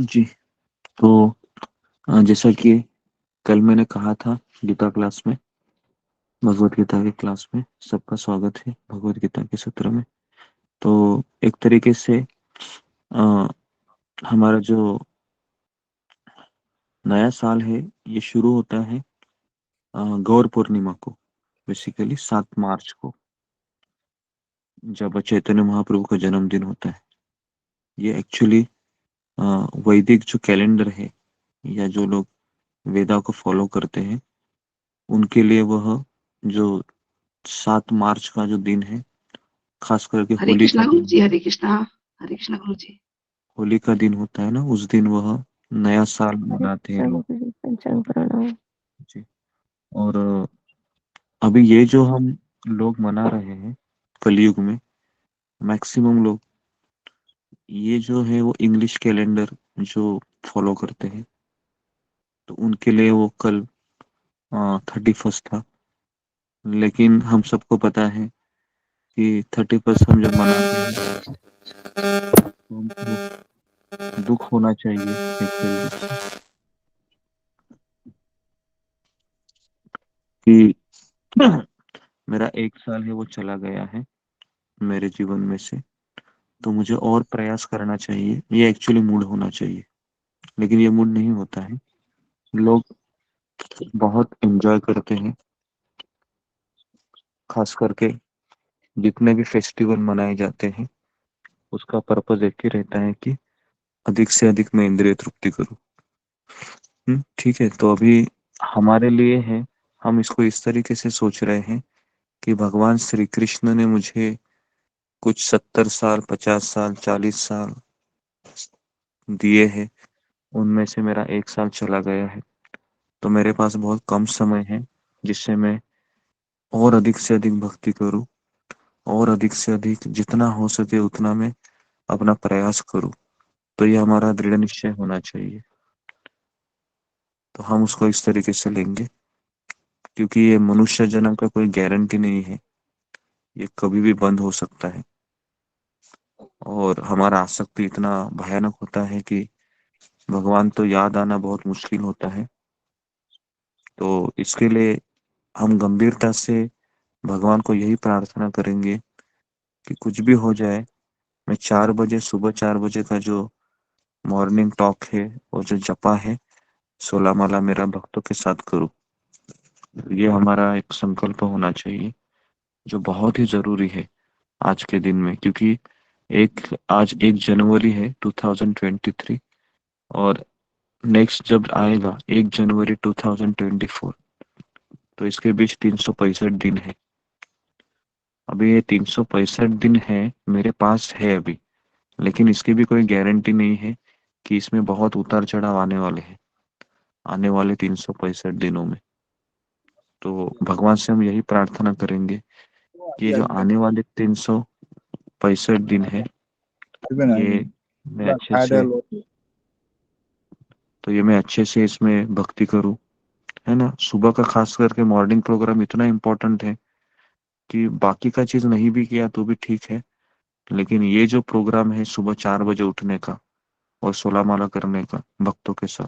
जी। तो जैसा कि कल मैंने कहा था गीता क्लास में, भगवत गीता की क्लास में सबका स्वागत है भगवत गीता के सत्र में। तो एक तरीके से अ, हमारा जो नया साल है ये शुरू होता है गौर पूर्णिमा को, बेसिकली 7 मार्च को, जब चैतन्य महाप्रभु का जन्मदिन होता है। ये एक्चुअली वैदिक जो कैलेंडर है या जो लोग वेदा को फॉलो करते हैं उनके लिए वह जो 7 मार्च का जो दिन है, खास करके हरे होली का कृष्णा गुरु दिन, जी, हरे कृष्णा। हरे कृष्णा गुरु जी। होली का दिन होता है ना, उस दिन वह नया साल हरे मनाते हैं कृष्णा लोग। गुरु जी, पंचांग प्रणाम। जी। और अभी ये जो हम लोग मना रहे हैं कलयुग में, मैक्सिमम लोग ये जो है वो इंग्लिश कैलेंडर जो फॉलो करते हैं, तो उनके लिए वो कल 31 था। लेकिन हम सबको पता है कि 31 हम जब मनाते हैं तो हमको दुख होना चाहिए एक तरीके से, कि मेरा 1 साल है वो चला गया है मेरे जीवन में से, तो मुझे और प्रयास करना चाहिए, ये एक्चुअली मूड होना चाहिए। लेकिन ये मूड नहीं होता है। लोग बहुत एंजॉय करते हैं, खास करके जितने भी फेस्टिवल मनाए जाते हैं उसका पर्पज एक ही रहता है कि अधिक से अधिक मैं इंद्रिय तृप्ति करूं। ठीक है। तो अभी हमारे लिए है, हम इसको इस तरीके से सोच रहे हैं कि भगवान श्री कृष्ण ने मुझे कुछ 70 साल, 50 साल, 40 साल दिए हैं, उनमें से मेरा 1 साल चला गया है। तो मेरे पास बहुत कम समय है जिससे मैं और अधिक से अधिक भक्ति करूं, और अधिक से अधिक जितना हो सके उतना मैं अपना प्रयास करूं। तो ये हमारा दृढ़ निश्चय होना चाहिए। तो हम उसको इस तरीके से लेंगे, क्योंकि ये मनुष्य जन्म का कोई गारंटी नहीं है, ये कभी भी बंद हो सकता है। और हमारा आसक्ति इतना भयानक होता है कि भगवान तो याद आना बहुत मुश्किल होता है। तो इसके लिए हम गंभीरता से भगवान को यही प्रार्थना करेंगे कि कुछ भी हो जाए, मैं 4 बजे, सुबह 4 बजे का जो मॉर्निंग टॉक है और जो जपा है 16 माला मेरा भक्तों के साथ करूँ। ये हमारा एक संकल्प होना चाहिए जो बहुत ही जरूरी है आज के दिन में, क्योंकि आज 1 जनवरी है 2023, और नेक्स्ट जब आएगा 1 जनवरी 2024, तो इसके बीच 365 दिन है। अभी ये 365 दिन है मेरे पास है अभी, लेकिन इसकी भी कोई गारंटी नहीं है कि इसमें बहुत उतार चढ़ाव आने वाले हैं आने वाले 365 दिनों में। तो भगवान से हम यही प्रार्थना करेंगे कि ये जो आने वाले 365 दिन है, ये मैं अच्छे से ये मैं अच्छे से इसमें भक्ति करूं, है ना। सुबह का खास करके मॉर्निंग प्रोग्राम इतना इम्पोर्टेंट है कि बाकी का चीज नहीं भी किया तो भी ठीक है, लेकिन ये जो प्रोग्राम है सुबह 4 बजे उठने का और 16 माला करने का भक्तों के साथ,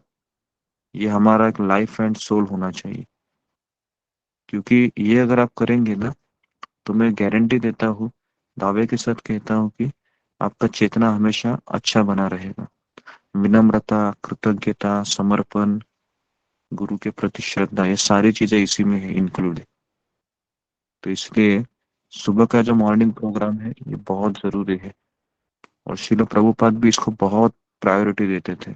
ये हमारा एक लाइफ एंड सोल होना चाहिए। क्योंकि ये अगर आप करेंगे ना, तो मैं गारंटी देता हूँ, दावे के साथ कहता हूँ कि आपका चेतना हमेशा अच्छा बना रहेगा। विनम्रता, कृतज्ञता, समर्पण, गुरु के प्रति श्रद्धा, ये सारी चीजें इसी में है इंक्लूड। तो इसलिए सुबह का जो मॉर्निंग प्रोग्राम है ये बहुत जरूरी है। और शिल प्रभुपाद भी इसको बहुत प्रायोरिटी देते थे।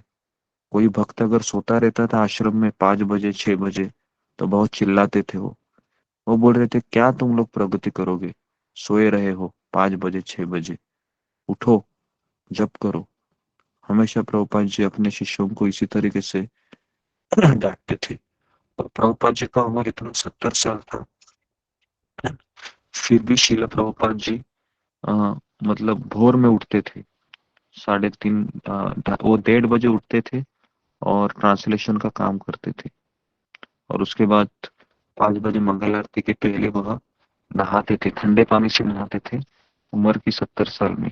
कोई भक्त अगर सोता रहता था आश्रम में 5 बजे, 6 बजे, तो बहुत चिल्लाते थे वो बोल रहे थे क्या तुम लोग प्रगति करोगे, सोए रहे हो 5 बजे, 6 बजे, उठो, जप करो। हमेशा प्रभुपाद जी अपने शिष्यों को इसी तरीके से डांटते थे। और प्रभुपाद जी का उम्र इतना 70 साल था, फिर भी शिला प्रभुपाद जी अ, मतलब भोर में उठते थे, 3:30, वो 1:30 बजे उठते थे और ट्रांसलेशन का काम करते थे। और उसके बाद 5 बजे मंगल आरती के पहले वह नहाते थे, ठंडे पानी से नहाते थे, उम्र की 70 साल में।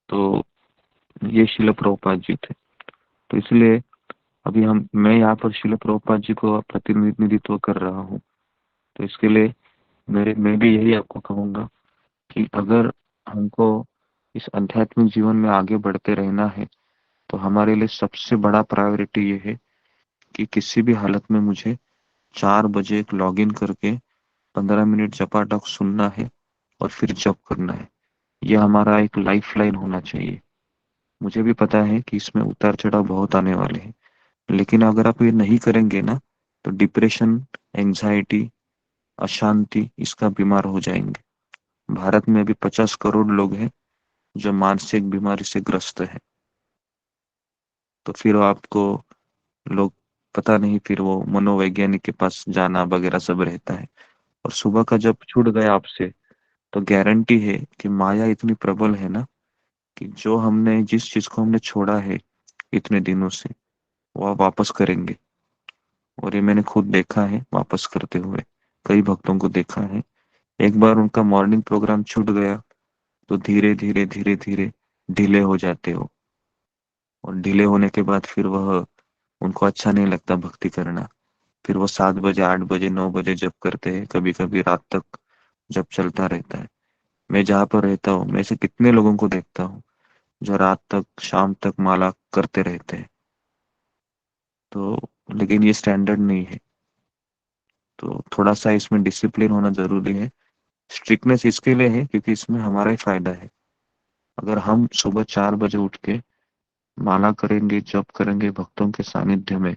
तो ये शिल प्रभुपाद जी थे। तो इसलिए अभी मैं यहाँ पर शिल प्रभुपाद जी को प्रतिनिधित्व कर रहा हूँ। तो इसके लिए मैं भी यही आपको कहूँगा कि अगर हमको इस आध्यात्मिक जीवन में आगे बढ़ते रहना है, तो हमारे लिए सबसे बड़ा प्रायोरिटी ये है कि किसी भी हालत में मुझे 4 बजे एक लॉग इन करके 15 मिनट जपाटक सुनना है और फिर जप करना है। यह हमारा एक लाइफ लाइन होना चाहिए। मुझे भी पता है कि इसमें उतार चढ़ाव बहुत आने वाले हैं, लेकिन अगर आप ये नहीं करेंगे ना, तो डिप्रेशन, एंजाइटी, अशांति इसका बीमार हो जाएंगे। भारत में अभी 50 करोड़ लोग हैं जो मानसिक बीमारी से ग्रस्त है। तो फिर आपको लोग, पता नहीं, फिर वो मनोवैज्ञानिक के पास जाना वगैरह सब रहता है। और सुबह का जब छूट गया आपसे, तो गारंटी है कि माया इतनी प्रबल है ना, कि जो हमने जिस चीज को हमने छोड़ा है इतने दिनों से, वो आप वापस करेंगे। और ये मैंने खुद देखा है वापस करते हुए, कई भक्तों को देखा है। एक बार उनका मॉर्निंग प्रोग्राम छूट गया तो धीरे धीरे धीरे धीरे ढीले हो जाते हो। और ढीले होने के बाद फिर वह, उनको अच्छा नहीं लगता भक्ति करना। फिर वो 7 बजे, 8 बजे, 9 बजे जब करते हैं, कभी कभी रात तक जब चलता रहता है। मैं जहाँ पर रहता हूँ, मैं ऐसे कितने लोगों को देखता हूँ जो रात तक, शाम तक माला करते रहते हैं। तो लेकिन ये स्टैंडर्ड नहीं है। तो थोड़ा सा इसमें डिसिप्लिन होना जरूरी है। स्ट्रिक्टनेस इसके लिए है क्योंकि इसमें हमारा ही फायदा है। अगर हम सुबह 4 बजे उठ के माला करेंगे, जप करेंगे भक्तों के सानिध्य में,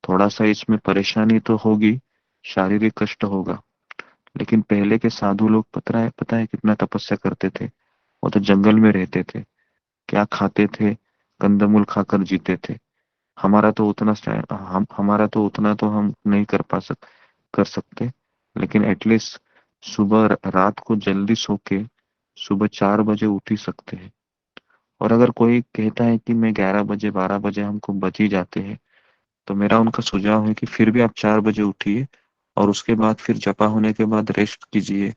थोड़ा सा इसमें परेशानी तो होगी, शारीरिक कष्ट होगा। लेकिन पहले के साधु लोग, पता है कितना तपस्या करते थे। वो तो जंगल में रहते थे, क्या खाते थे, कंदमूल खाकर जीते थे। हमारा तो उतना तो हम नहीं कर सकते। लेकिन एटलीस्ट सुबह रात को जल्दी सो के सुबह 4 बजे उठ ही सकते हैं। और अगर कोई कहता है कि मैं 11 बजे, 12 बजे हमको बच ही जाते हैं, तो मेरा उनका सुझाव है कि फिर भी आप 4 बजे उठिए, और उसके बाद फिर जपा होने के बाद रेस्ट कीजिए।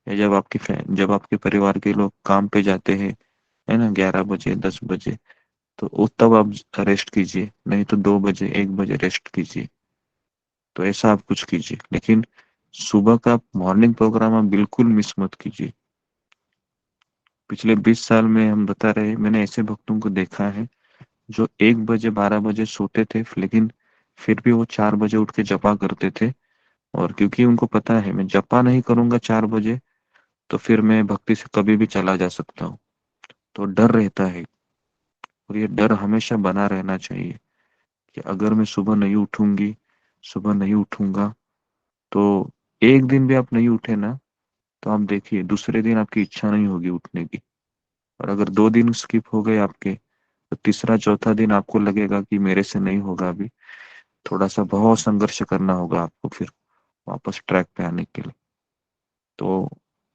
या जब आपके परिवार के लोग काम पे जाते हैं, है ना, 11 बजे, 10 बजे, तो तब आप रेस्ट कीजिए। नहीं तो 2 बजे, 1 बजे रेस्ट कीजिए। तो ऐसा आप कुछ कीजिए, लेकिन सुबह का मॉर्निंग प्रोग्राम आप बिल्कुल मिस मत कीजिए। पिछले 20 साल में हम बता रहे, मैंने ऐसे भक्तों को देखा है जो 1 बजे, 12 बजे सोते थे, लेकिन फिर भी वो 4 बजे उठ के जपा करते थे। और क्योंकि उनको पता है मैं जपा नहीं करूंगा 4 बजे, तो फिर मैं भक्ति से कभी भी चला जा सकता हूँ। तो डर रहता है। और ये डर हमेशा बना रहना चाहिए कि अगर मैं सुबह नहीं उठूंगा, तो एक दिन भी आप नहीं उठे ना, तो आप देखिए दूसरे दिन आपकी इच्छा नहीं होगी उठने की। और अगर 2 दिन स्किप हो गए आपके, तो तीसरा चौथा दिन आपको लगेगा कि मेरे से नहीं होगा अभी। थोड़ा सा बहुत संघर्ष करना होगा आपको फिर वापस ट्रैक पे आने के लिए। तो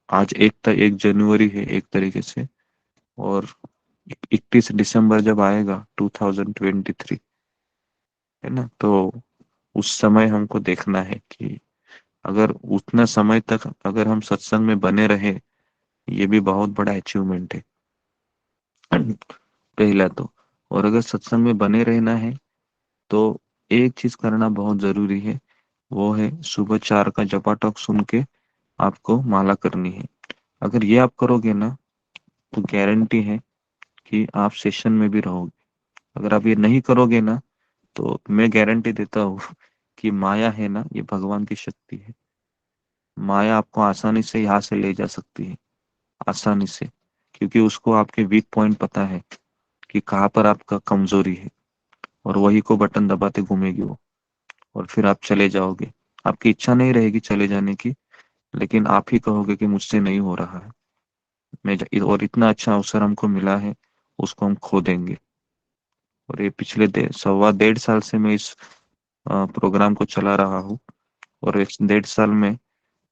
आज 1 जनवरी है एक तरीके से, और 31 दिसंबर जब आएगा 2023, है ना, तो उस समय हमको देखना है कि अगर उतना समय तक अगर हम सत्संग में बने रहे, ये भी बहुत बड़ा अचीवमेंट है। पहला तो, और अगर सत्संग में बने रहना है, तो एक चीज करना बहुत जरूरी है। वो है सुबह 4 का जपाटक सुन के आपको माला करनी है। अगर ये आप करोगे ना, तो गारंटी है कि आप सेशन में भी रहोगे। अगर आप ये नहीं करोगे ना, तो मैं गारंटी देता हूँ कि माया है ना, ये भगवान की शक्ति है। माया आपको आसानी से यहाँ से ले जा सकती है, आसानी से। क्योंकि उसको आपके वीक पॉइंट पता है कि कहाँ पर आपका कमजोरी है, और वही को बटन दबाते घूमेगी वो। और फिर आप चले जाओगे। आपकी इच्छा नहीं रहेगी चले जाने की, लेकिन आप ही कहोगे कि मुझसे नहीं हो रहा है। और इतना अच्छा अवसर हमको मिला है, उसको हम खो देंगे। और ये पिछले 1.5 साल से मैं इस प्रोग्राम को चला रहा हूँ। और इस 1.5 साल में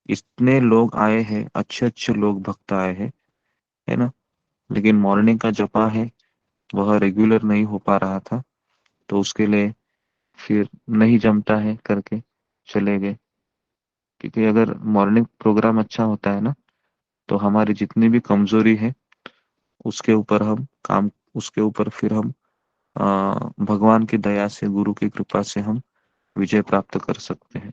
इतने लोग आए हैं, अच्छे अच्छे लोग भक्त आए हैं, है ना। लेकिन मॉर्निंग का जपा है, वह रेगुलर नहीं हो पा रहा था। तो उसके लिए फिर नहीं जमता है करके चले गए। क्योंकि अगर मॉर्निंग प्रोग्राम अच्छा होता है ना, तो हमारी जितनी भी कमजोरी है उसके ऊपर हम काम उसके ऊपर फिर हम भगवान की दया से, गुरु की कृपा से हम विजय प्राप्त कर सकते हैं।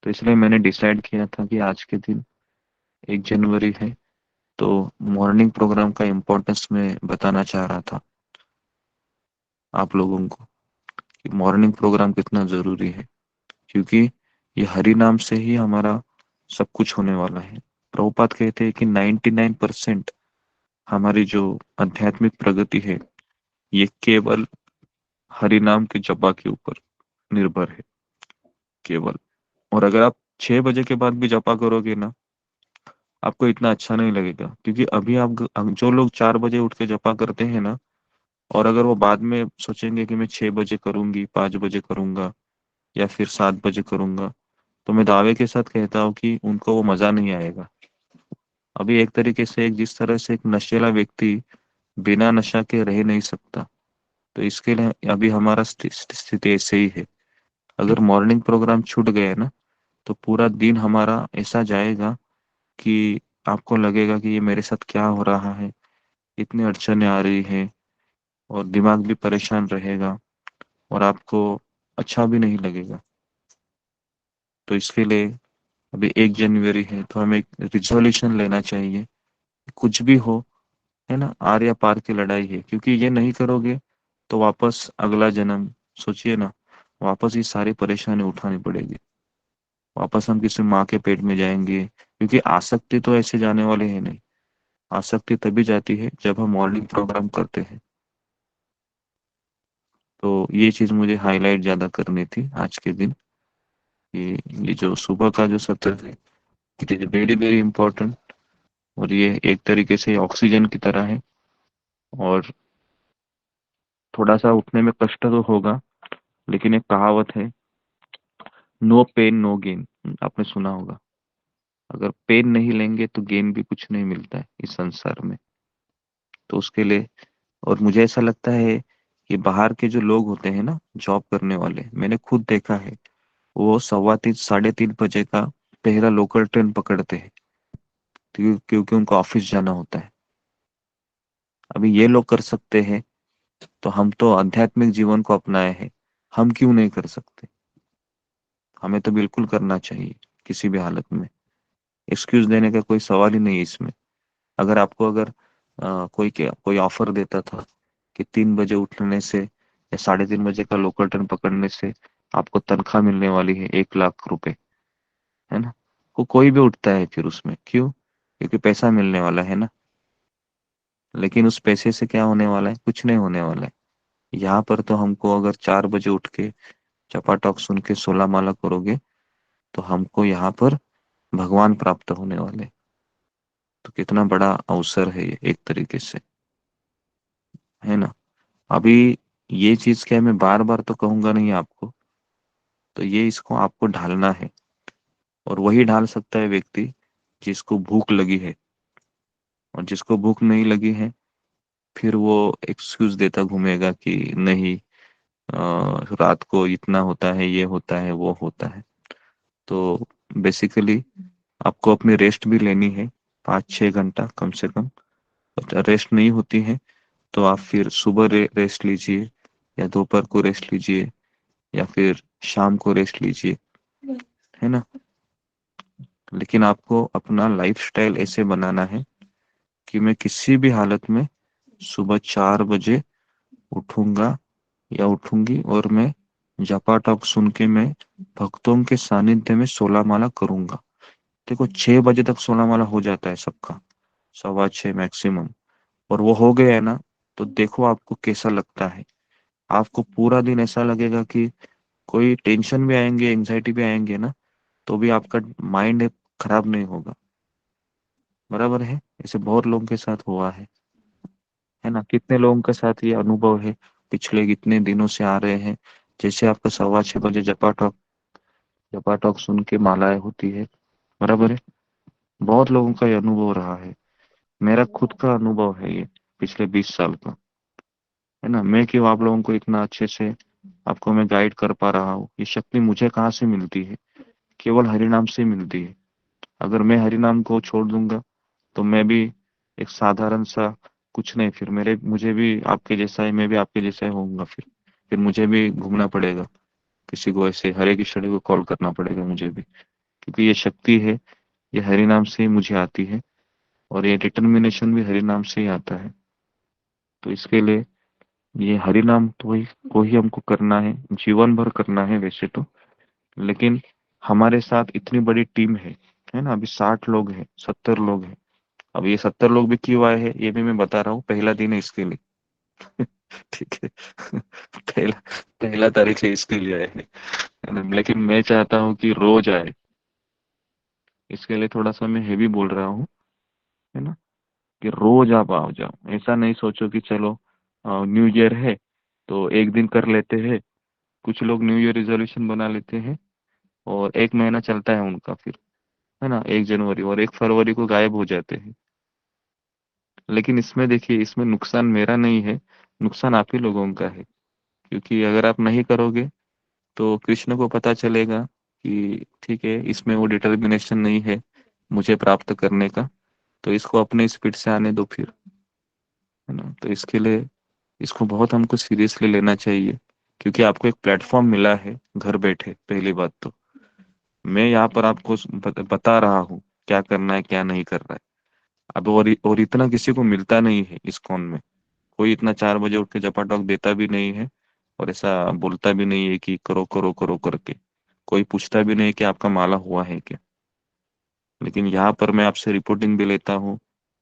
तो इसलिए मैंने डिसाइड किया था कि आज के दिन 1 जनवरी है, तो मॉर्निंग प्रोग्राम का इम्पोर्टेंस मैं बताना चाह रहा था आप लोगों को, कि मॉर्निंग प्रोग्राम कितना जरूरी है। क्योंकि ये हरि नाम से ही हमारा सब कुछ होने वाला है। प्रभुपाद कहते हैं कि 99% हमारी जो आध्यात्मिक प्रगति है, ये केवल हरि नाम के जपा के ऊपर निर्भर है, केवल। और अगर आप 6 बजे के बाद भी जपा करोगे ना, आपको इतना अच्छा नहीं लगेगा। क्योंकि अभी आप जो लोग 4 बजे उठ के जपा करते हैं ना, और अगर वो बाद में सोचेंगे कि मैं 6 बजे करूंगी, 5 बजे करूंगा, या फिर 7 बजे करूंगा, तो मैं दावे के साथ कहता हूँ कि उनको वो मजा नहीं आएगा। अभी एक तरीके से, एक जिस तरह से एक नशेला व्यक्ति बिना नशा के रह नहीं सकता, तो इसके लिए अभी हमारा स्थिति ऐसे ही है। अगर मॉर्निंग प्रोग्राम छूट गए ना, तो पूरा दिन हमारा ऐसा जाएगा कि आपको लगेगा कि ये मेरे साथ क्या हो रहा है, इतनी अड़चने आ रही है, और दिमाग भी परेशान रहेगा, और आपको अच्छा भी नहीं लगेगा। तो इसके लिए अभी 1 जनवरी है, तो हमें एक रिजोल्यूशन लेना चाहिए। कुछ भी हो, है ना, आर या पार की लड़ाई है। क्योंकि ये नहीं करोगे तो वापस अगला जन्म, सोचिए ना, वापस ये सारी परेशानी उठानी पड़ेगी। वापस हम किसी माँ के पेट में जाएंगे। क्योंकि आसक्ति तो ऐसे जाने वाले हैं नहीं। आसक्ति तभी जाती है जब हम मॉर्निंग प्रोग्राम करते हैं। तो ये चीज मुझे हाईलाइट ज्यादा करनी थी आज के दिन, कि ये जो सुबह का जो सत्र है, it is very very important. और ये एक तरीके से ऑक्सीजन की तरह है। और थोड़ा सा उठने में कष्ट तो होगा, लेकिन एक कहावत है, नो पेन नो गेन। आपने सुना होगा। अगर पेन नहीं लेंगे तो गेन भी कुछ नहीं मिलता है इस संसार में। तो उसके लिए, और मुझे ऐसा लगता है कि बाहर के जो लोग होते हैं ना, जॉब करने वाले, मैंने खुद देखा है, वो 3:15 3:30 बजे का पहला लोकल ट्रेन पकड़ते हैं, क्योंकि उनको ऑफिस जाना होता है। अभी ये लोग कर सकते हैं, तो हम तो आध्यात्मिक जीवन को अपनाए हैं, हम क्यों नहीं कर सकते? हमें तो बिल्कुल करना चाहिए, किसी भी हालत में। एक्सक्यूज देने का कोई सवाल ही नहीं है इसमें। अगर आपको, अगर कोई ऑफर देता था कि 3 बजे उठने से या 3:30 बजे का लोकल ट्रेन पकड़ने से आपको तनख्वाह मिलने वाली है 1 लाख रुपए, है ना, वो कोई भी उठता है फिर उसमें। क्यों? क्योंकि पैसा मिलने वाला है ना। लेकिन उस पैसे से क्या होने वाला है? कुछ नहीं होने वाला है। यहाँ पर तो हमको, अगर 4 बजे उठ के चपाटॉक सुन के 16 माला करोगे, तो हमको यहाँ पर भगवान प्राप्त होने वाले हैं। तो कितना बड़ा अवसर है ये एक तरीके से, है ना। अभी ये चीज क्या है, मैं बार बार तो कहूंगा नहीं आपको। तो ये, इसको आपको ढालना है। और वही ढाल सकता है व्यक्ति जिसको भूख लगी है। और जिसको भूख नहीं लगी है, फिर वो एक्सक्यूज देता घूमेगा कि नहीं, रात को इतना होता है, ये होता है, वो होता है। तो बेसिकली आपको अपनी रेस्ट भी लेनी है, 5-6 घंटा कम से कम। रेस्ट नहीं होती है, तो आप फिर सुबह रेस्ट लीजिए, या दोपहर को रेस्ट लीजिए, या फिर शाम को रेस्ट लीजिए, है ना। लेकिन आपको अपना लाइफस्टाइल ऐसे बनाना है कि मैं किसी भी हालत में सुबह 4 बजे उठूंगा या उठूंगी, और मैं जपा टॉक सुन के मैं भक्तों के सानिध्य में 16 माला करूंगा। देखो, 6 बजे तक 16 माला हो जाता है सबका, 6:15 मैक्सिमम। और वो हो गया है ना, तो देखो आपको कैसा लगता है। आपको पूरा दिन ऐसा लगेगा कि कोई टेंशन भी आएंगे, एंजाइटी भी आएंगे ना, तो भी आपका माइंड खराब नहीं होगा। बराबर है। ऐसे बहुत लोगों के साथ हुआ है ना। कितने लोगों के साथ ये अनुभव है, पिछले कितने दिनों से आ रहे हैं। जैसे आपका 6:15 बजे जपा टॉक सुन के मालाएं होती है। बराबर है। बहुत लोगों का ये अनुभव रहा है। मेरा खुद का अनुभव है ये, पिछले 20 साल का, है ना। मैं क्यों आप लोगों को इतना अच्छे से आपको मैं गाइड कर पा रहा हूँ? ये शक्ति मुझे कहाँ से मिलती है? केवल हरिनाम से मिलती है। अगर मैं हरिनाम को छोड़ दूंगा, तो मैं भी एक साधारण सा कुछ नहीं, फिर मुझे भी आपके जैसा ही, मैं भी आपके जैसा ही होऊंगा। फिर मुझे भी घूमना पड़ेगा, किसी को ऐसे हरे कृष्ण को कॉल करना पड़ेगा मुझे भी, क्योंकि ये शक्ति है, ये हरि नाम से ही मुझे आती है, और ये डिटर्मिनेशन भी हरि नाम से ही आता है। तो इसके लिए ये हरि नाम तो ही को ही हमको करना है, जीवन भर करना है वैसे तो। लेकिन हमारे साथ इतनी बड़ी टीम है ना, अभी 60 लोग हैं, 70 लोग हैं। अब ये 70 लोग भी क्यों आए हैं ये भी मैं बता रहा हूँ, पहला दिन है इसके लिए। ठीक है। पहला पहला तारीख है इसके लिए आए हैं, लेकिन मैं चाहता हूँ कि रोज आए। इसके लिए थोड़ा सा मैं हेवी बोल रहा हूँ, है ना, कि रोज आप आ जाओ। ऐसा नहीं सोचो कि चलो न्यू ईयर है तो एक दिन कर लेते हैं। कुछ लोग न्यू ईयर रिजोल्यूशन बना लेते हैं और एक महीना चलता है उनका, फिर है ना, 1 जनवरी और 1 फरवरी को गायब हो जाते हैं। लेकिन इसमें देखिए, इसमें नुकसान मेरा नहीं है, नुकसान आप ही लोगों का है। क्योंकि अगर आप नहीं करोगे तो कृष्ण को पता चलेगा कि ठीक है, इसमें वो डिटर्मिनेशन नहीं है मुझे प्राप्त करने का, तो इसको अपने स्पीड से आने दो फिर, है ना। तो इसके लिए इसको बहुत हमको सीरियसली लेना चाहिए, क्योंकि आपको एक प्लेटफॉर्म मिला है घर बैठे। पहली बात तो मैं यहाँ पर आपको बता रहा हूँ क्या करना है क्या नहीं कर रहा है। अब और इतना किसी को मिलता नहीं है इस कॉन में। कोई इतना 4 बजे उठ के जपाटॉक देता भी नहीं है, और ऐसा बोलता भी नहीं है कि करो करो करो करके। कोई पूछता भी नहीं कि आपका माला हुआ है क्या। लेकिन यहाँ पर मैं आपसे रिपोर्टिंग भी लेता हूँ,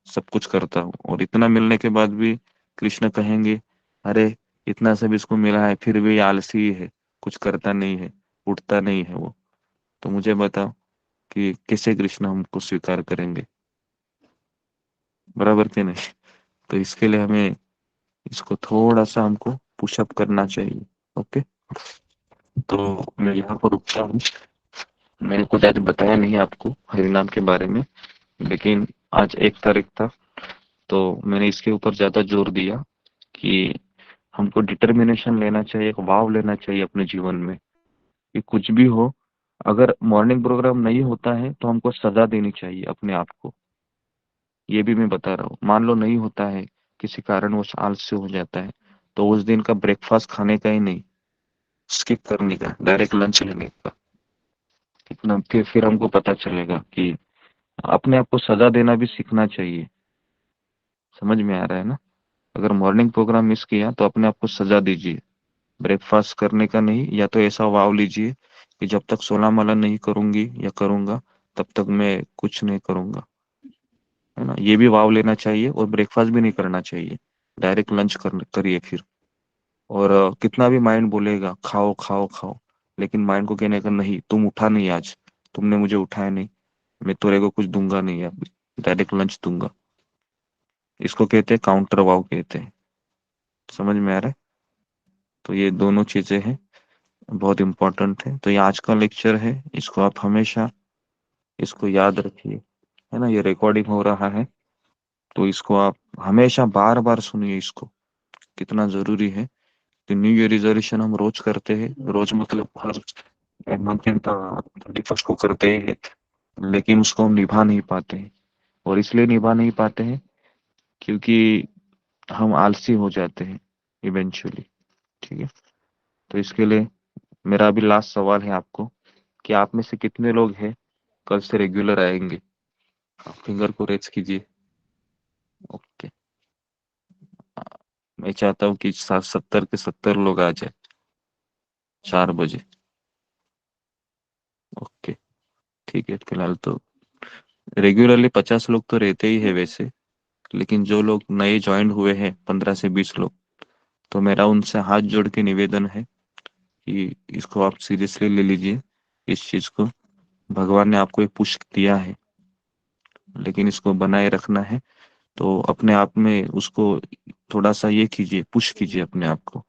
सब कुछ करता हूँ, और इतना मिलने के बाद भी कृष्ण कहेंगे, अरे इतना सब इसको मिला है फिर भी ये आलसी ही है, कुछ करता नहीं है, उठता नहीं है वो। तो मुझे बताओ कि कैसे कृष्ण हमको स्वीकार करेंगे, बराबर कि नहीं। तो इसके लिए हमें इसको थोड़ा सा हमको पुशअप करना चाहिए। ओके, तो मैं यहाँ पर रुकता हूँ। मैंने कुछ आज बताया नहीं आपको हरिनाम के बारे में, लेकिन आज 1 तारीख था तो मैंने इसके ऊपर ज्यादा जोर दिया कि हमको डिटर्मिनेशन लेना चाहिए, एक वाव लेना चाहिए अपने जीवन में, कि कुछ भी हो, अगर मॉर्निंग प्रोग्राम नहीं होता है तो हमको सजा देनी चाहिए अपने आप को। ये भी मैं बता रहा हूँ, मान लो नहीं होता है, किसी कारण वो आलस्य हो जाता है, तो उस दिन का ब्रेकफास्ट खाने का ही नहीं, स्किप करने का, डायरेक्ट लंच लेने का। कितना फिर हमको पता चलेगा कि अपने आप को सजा देना भी सीखना चाहिए। समझ में आ रहा है ना। अगर मॉर्निंग प्रोग्राम मिस किया तो अपने आप को सजा दीजिए, ब्रेकफास्ट करने का नहीं, या तो ऐसा वाव लीजिए कि जब तक 16 माला नहीं करूंगी या करूंगा तब तक मैं कुछ नहीं करूंगा, है ना। ये भी वाव लेना चाहिए, और ब्रेकफास्ट भी नहीं करना चाहिए, डायरेक्ट लंच करिए फिर। और कितना भी माइंड बोलेगा खाओ खाओ खाओ, लेकिन माइंड को कहने का नहीं, तुम उठा नहीं आज, तुमने मुझे उठाया नहीं, मैं तेरे को कुछ दूंगा नहीं, अब डायरेक्ट लंच दूंगा। इसको कहते हैं काउंटर वाव कहते हैं। समझ में आ रहा है। तो ये दोनों चीजें हैं, बहुत इंपॉर्टेंट है। तो ये आज का लेक्चर है, इसको आप हमेशा इसको याद रखिए, है ना। ये रिकॉर्डिंग हो रहा है तो इसको आप हमेशा बार बार सुनिए इसको, कितना जरूरी है। कि न्यू ईयर रिजोल्यूशन हम रोज करते हैं, रोज मतलब हर मंथ 31 को करते हैं, लेकिन उसको हम निभा नहीं पाते हैं। और इसलिए निभा नहीं पाते हैं क्योंकि हम आलसी हो जाते हैं इवेंचुअली। ठीक है। तो इसके लिए मेरा अभी लास्ट सवाल है आपको, कि आप में से कितने लोग हैं कल से रेगुलर आएंगे। आप फिंगर को रेज कीजिए। ओके। मैं चाहता हूँ कि 70 के 70 लोग आ जाए 4 बजे। ओके, ठीक है। फिलहाल तो रेगुलरली 50 लोग तो रहते ही है वैसे, लेकिन जो लोग नए ज्वाइन हुए हैं 15 से 20 लोग, तो मेरा उनसे हाथ जोड़ के निवेदन है कि इसको आप सीरियसली ले लीजिए, इस चीज को। भगवान ने आपको एक पुश दिया है, लेकिन इसको बनाए रखना है। तो अपने आप में उसको थोड़ा सा ये कीजिए, पुश कीजिए अपने आप को।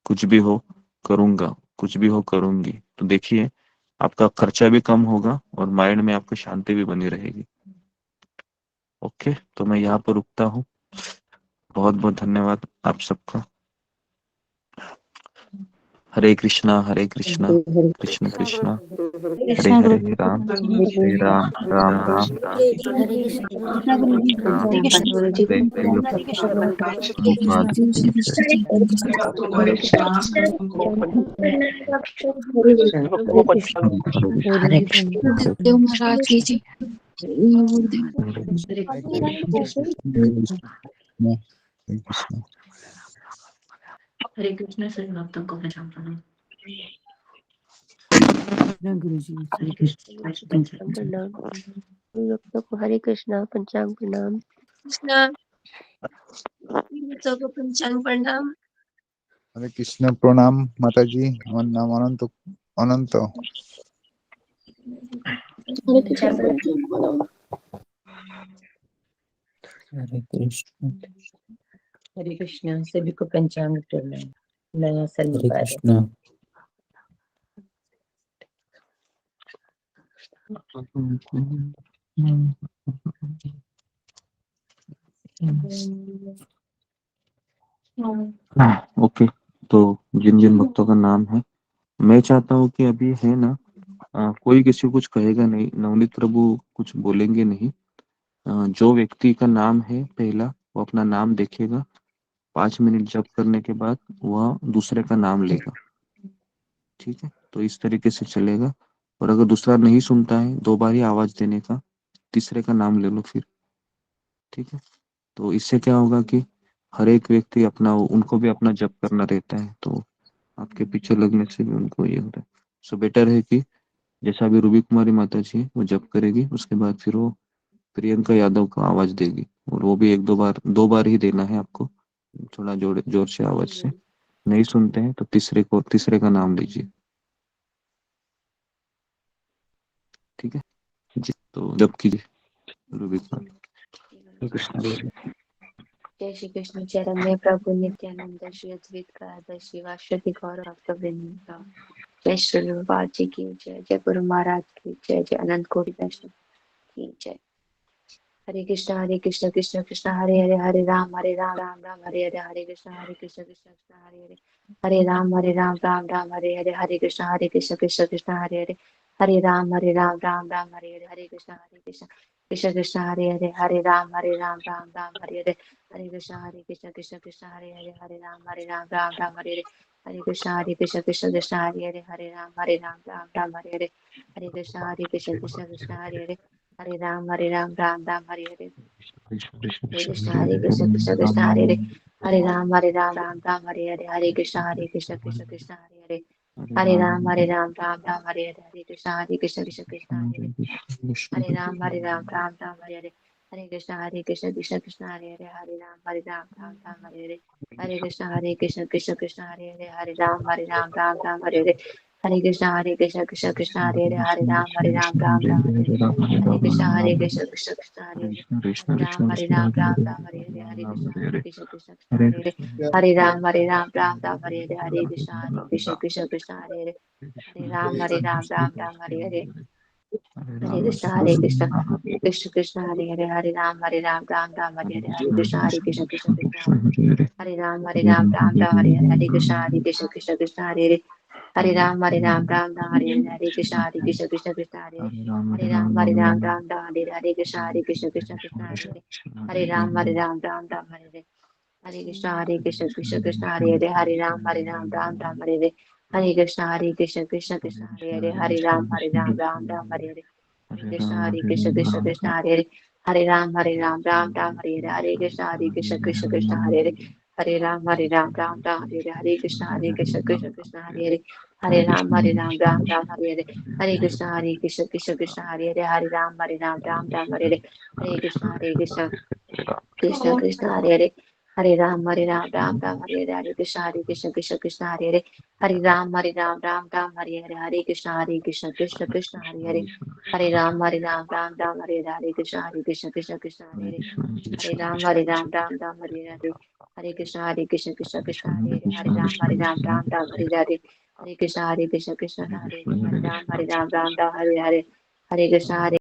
कुछ भी हो करूंगा, कुछ भी हो करूंगी, तो देखिए आपका खर्चा भी कम होगा और माइंड में आपको शांति भी बनी रहेगी। ओके, तो मैं यहाँ पर रुकता हूँ। बहुत बहुत धन्यवाद आप सबका। हरे कृष्णा कृष्ण कृष्णा हरे कृष्णा हरे गुरु हरे राम राम राम हरे कृष्ण गुरु जी। कृष्णा गुरु जी हरे कृष्ण गुरु जी। हरे हरे हरे कृष्ण गुरु जी। प्रभुपाद की जय। हरे कृष्णा हरे हरे हरे कृष्ण देव महाराज की जय गुरुदेव हरे कृष्ण सभी भक्तों को प्रणाम प्रणाम। गुरु जी हरे कृष्ण प्रणाम भक्तों को हरे कृष्णा पंचांग प्रणाम। कृष्णा भक्तों को पंचांग प्रणाम। हरे कृष्ण प्रणाम माता जी। আমার নাম অনন্ত অনন্ত। हरे कृष्णा पंचांग प्रणाम। हरे कृष्ण हरे कृष्ण सभी को पंचांग प्रणाम। नया साल मुबारक। ओके, तो जिन जिन भक्तों का नाम है, मैं चाहता हूँ कि अभी है ना, कोई किसी को कुछ कहेगा नहीं, नवनीत प्रभु कुछ बोलेंगे नहीं। जो व्यक्ति का नाम है पहला, वो अपना नाम देखेगा, 5 मिनट जप करने के बाद वह दूसरे का नाम लेगा। ठीक है, तो इस तरीके से चलेगा। और अगर दूसरा नहीं सुनता है, 2 बार ही आवाज देने का, तीसरे का नाम ले लो फिर। ठीक है, तो इससे क्या होगा कि हर एक व्यक्ति अपना, उनको भी अपना जप करना रहता है, तो आपके पीछे लगने से भी उनको ये होता है। सो बेटर है कि जैसा अभी रूबी कुमारी माता जी है, वो जप करेगी, उसके बाद फिर वो प्रियंका यादव को आवाज देगी, और वो भी 1-2 बार ही देना है आपको, थोड़ा जोर जोर से आवाज से। नहीं सुनते हैं तो तीसरे का नाम लीजिए। ठीक है जी, तो जप कीजिए रूबी कुमारी। कृष्ण। जय श्री कृष्ण चैतन्य प्रभु नित्यानंद श्री अद्वैत गदाधर शिवाश्वती गौर भक्तवृंद। जय श्री गुरुपाद जी की जय। जय गुरु महाराज की जय। जय अनंत कोटि वैष्णव की जय। हरे कृष्ण कृष्ण कृष्ण हरे हरे हरे राम राम राम हरे हरे। हरे कृष्ण कृष्ण कृष्ण हरे हरे हरे राम राम हरे हरे। हरे कृष्ण कृष्ण कृष्ण हरे हरे हरे राम राम हरे हरे। हरे कृष्ण कृष्ण कृष्ण हरे राम राम हरे हरे। हरे कृष्ण कृष्ण कृष्ण हरे राम राम हरे हरे। हरे कृष्ण कृष्ण कृष्ण हरे राम राम हरे हरे। हरे कृष्ण कृष्ण कृष्ण हरे राम राम हरे हरे। हरे कृष्ण कृष्ण हरे राम राम हरे हरे। हरे कृष्ण कृष्ण हरे राम राम हरे हरे। हरे कृष्ण कृष्ण कृष्ण हरे राम राम हरे हरे। हरे कृष्ण कृष्ण हरे राम हरे हरे। हरे कृष्ण कृष्ण कृष्ण हरे राम राम हरे हरे। हरे कृष्ण कृष्ण हरे राम हरे हरे। हरे कृष्ण कृष्ण कृष्ण हरे राम हरे हरे। हरे कृष्ण कृष्ण कृष्ण हरे राम हरे हरे। हरे कृष्ण कृष्ण हरे हरे। हरे राम हरे हरे। हरे कृष्ण कृष्ण कृष्ण हरे राम राम हरे हरे। हरे कृष्ण कृष्ण कृष्ण हरे राम राम हरे हरे। हरे कृष्ण कृष्ण कृष्ण हरे राम राम हरे हरे। हरे कृष्ण कृष्ण कृष्ण हरे राम राम हरे हरे। हरे कृष्ण कृष्ण कृष्ण हरे राम राम हरे हरे। हरे कृष्ण कृष्ण हरे हरे। हरे राम राम हरे हरे। हरे कृष्ण कृष्ण हरे हरे। हरे राम राम हरे हरे। हरे कृष्ण कृष्ण हरे हरे। हरे राम राम हरे हरे। हरे कृष्ण कृष्ण हरे हरे। हरे राम राम हरे हरे। हरे कृष्ण कृष्ण हरे हरे। हरे राम राम हरे हरे। हरे कृष्ण कृष्ण हरे हरे। हरे राम राम हरे हरे। हरे कृष्ण कृष्ण हरे हरे। हरे राम राम हरे हरे। हरे कृष्ण कृष्ण हरे हरे। हरे राम राम हरे हरे। हरे कृष्ण कृष्ण हरे हरे। हरे राम राम हरे हरे। हरे कृष्ण कृष्ण हरे हरे। हरे राम राम हरे हरे। हरे कृष्ण कृष्ण हरे हरे। हरे राम राम हरे हरे। हरे कृष्ण कृष्ण हरे हरे। हरे राम राम हरे हरे। हरे कृष्ण